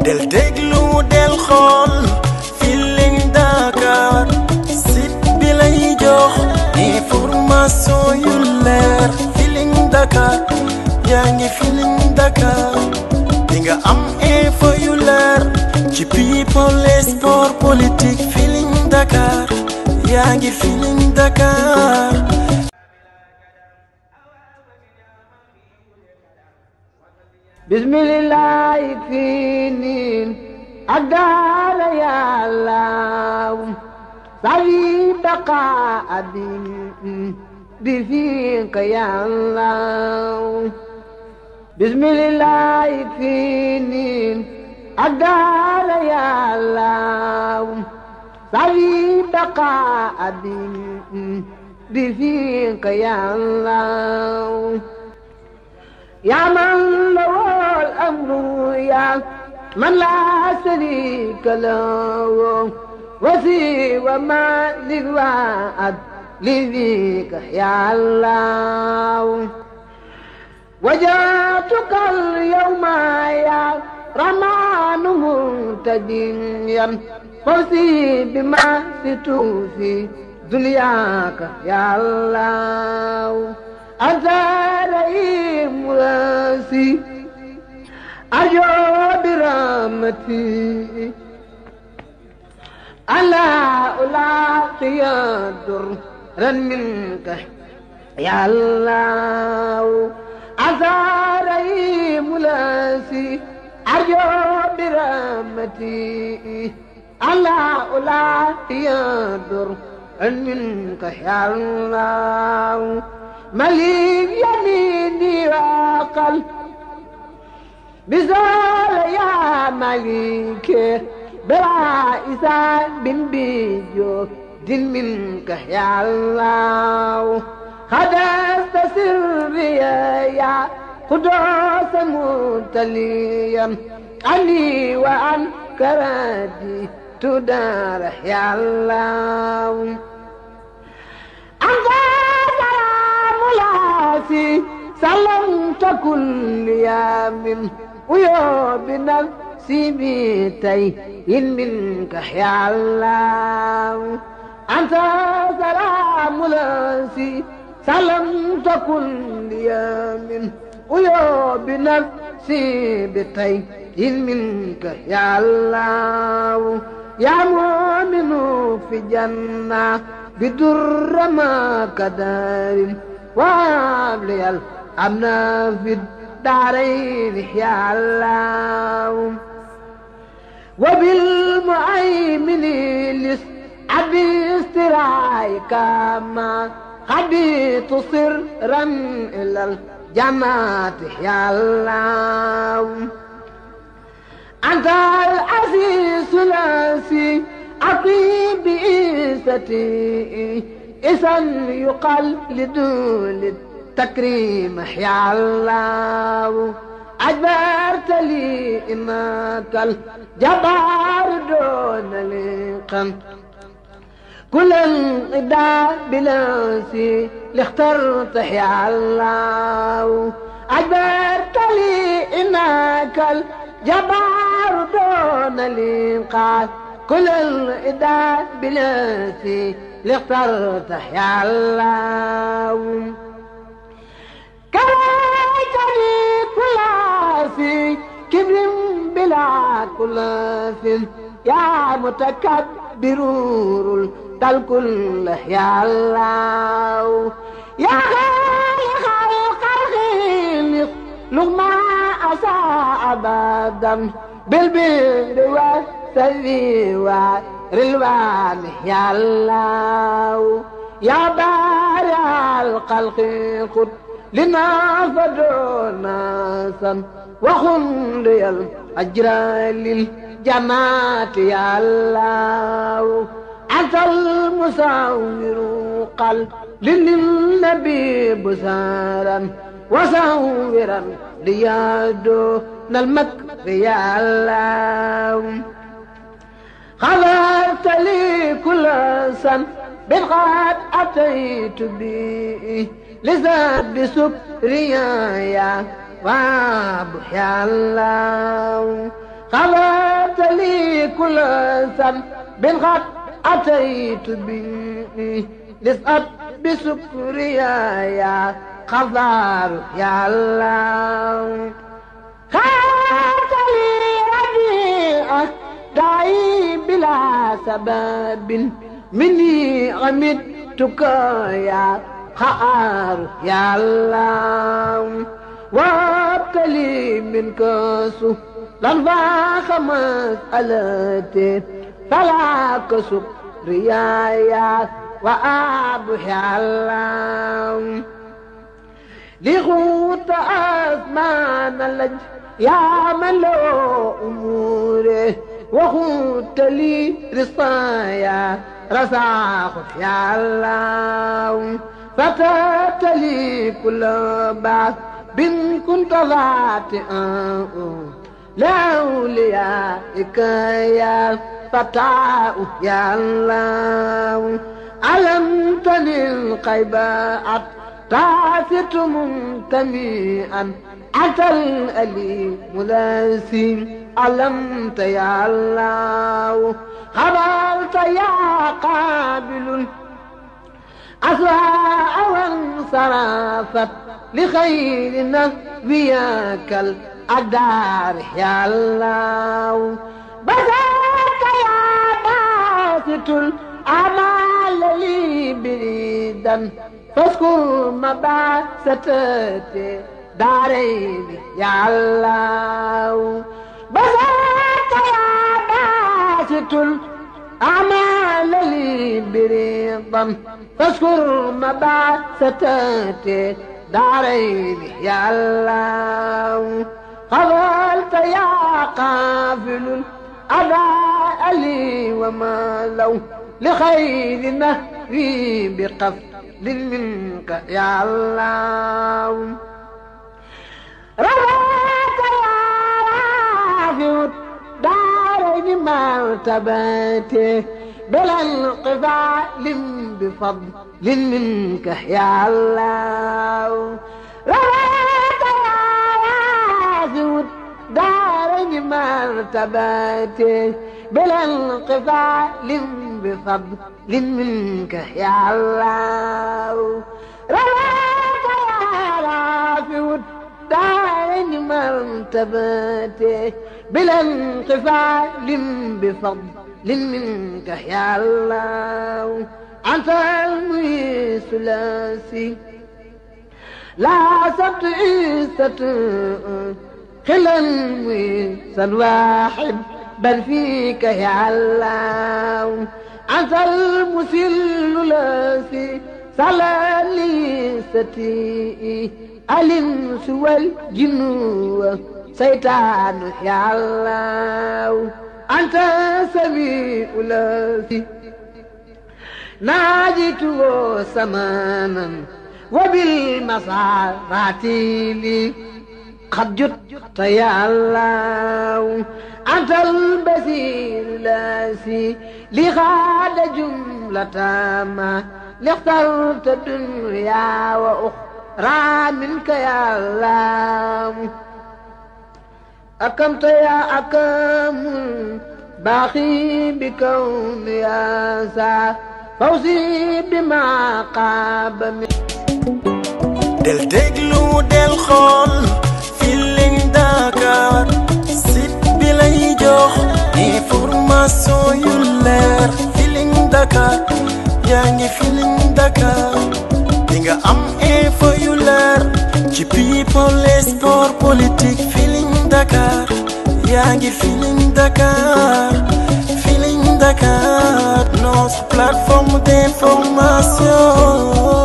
del déglu del xool Feeling Dakar site bi lay jox information yu leer Feeling Dakar yaa ngi Feeling Dakar di nga am info yu leer ci people et sport politique Feeling Dakar yaa ngi Feeling Dakar. bismillah finin adala ya Allah sawi baqa abin bifika ya Allah bismillah finin adala ya Allah sawi baqa abin bifika ya Allah يا من له الأمر يا من لا شريك له وسوى ما للوعد لذيك يا الله وجاتك اليوم يا رمان منتجيا فوزي بما ستوفي دنياك يا الله أنت رئيم راسي أرجو برحمتي ألا ألاقي درا منك يا الله أنت رئيم راسي أرجو برحمتي ألا ألاقي درا منك يا الله مليك يميني وقل بزول يا مليك بلا إسان بن بيجو دين منك يا الله خدست سري يا قدوس متليا عني وعن كرادي تدار يا الله سلمت كل يوم ويا بنفسي بيتي منك يا الله أنت سلام لاسي سلمت كل يوم ويا بنفسي بيتي منك يا الله يا مؤمن في جنة بدر ما كدار وابلي الأمن في الدارين يا الله وبالمؤمن لسعد استرايك ما خبيت سرا إلى الجماعة يا الله أنت العزيز الأسي أطيب بإيستي إذن يقال لدول التكريم يا الله أجبرت لي إنك الجبار دون لقم كل انقضاء بلاسي لاخترت يا الله أجبرت لي إنك الجبار دون لقم كل الإداء بلاسي لاخترت يا الله كرهتني كل في كبر بلا كل في يا متكبر الكل يا الله يا خالق الخلق لغما أساء أبدا بالبر والسلي والرلوان يا الله يا بارع الخلق خذ لنا فدعونا سن وخلي الأجر للجماعة يا الله أنت المساور قل للنبي بسارا وساورا ليادو المكر يا الله غفرت لي كل سن بالغاد أتيت به لزاد بسكريا يا وابح يا الله غفرت لي كل ذنب قد أتيت به لسأت بسكريا يا غفار يا الله غفرت لي ربيعك داعي بلا سبب مني عمدتك يا غفار يا الله وابتلي منك سهلا فاخ مسألتي فلا كسب ريايا وأبح الله لغوت أزمان اللج يا من له أموره وخوت لي رصايا رزاق يا الله فتات لي كل بعث بن كنت ذاتئا لأوليائك يا فتاة يا الله علمتني القيبات تعثت منتميئا أتى الأليم لاسين علمت يا الله خبرت يا قابل أسواء وانصرفت لخير نبيك الأدار يا الله بذاك يا باسط الأعمال لي بريدا فاذكر مباستي دارين يا الله بذاك يا باسط الأعمال لي بريدا فاذكر مباستي دارين يا الله قبلت يا قافل الأداء لي وما لو لخير نهري بقفل منك يا الله رضاك يا رافع الدارين مرتبتي بلا انقفال بفضل منك يا الله رضاك يا رافع الدارين مرتبتي بلا انقفال بفضل منك يا الله رضاك يا رافع الدارين مرتبتي بلا انقفال بفضل منك يا الله أنت المعز الثلاثي لا سبت عيسة خلا المعز الواحد بل فيك يا الله أنت المسل الذي سلالي ستي الإنس والجن والشيطان يا الله أنت سميع الذي ناجيته سمانا وبالمصارات لي قد جدت يا الله أنت البصير الذي لغاد جملة ما لاخترت الدنيا وأخرى منك يا الله أكمت يا أكم باقي بكون يا سا فوزي بما قاب del déglu del xool Feeling Dakar site bi lay jox information yu leer Feeling Dakar yaa ngi Feeling Dakar di nga am info yu leer ci people et sport politique Feeling Dakar yaa ngi Feeling Dakar Feeling Dakar notre plateforme d'information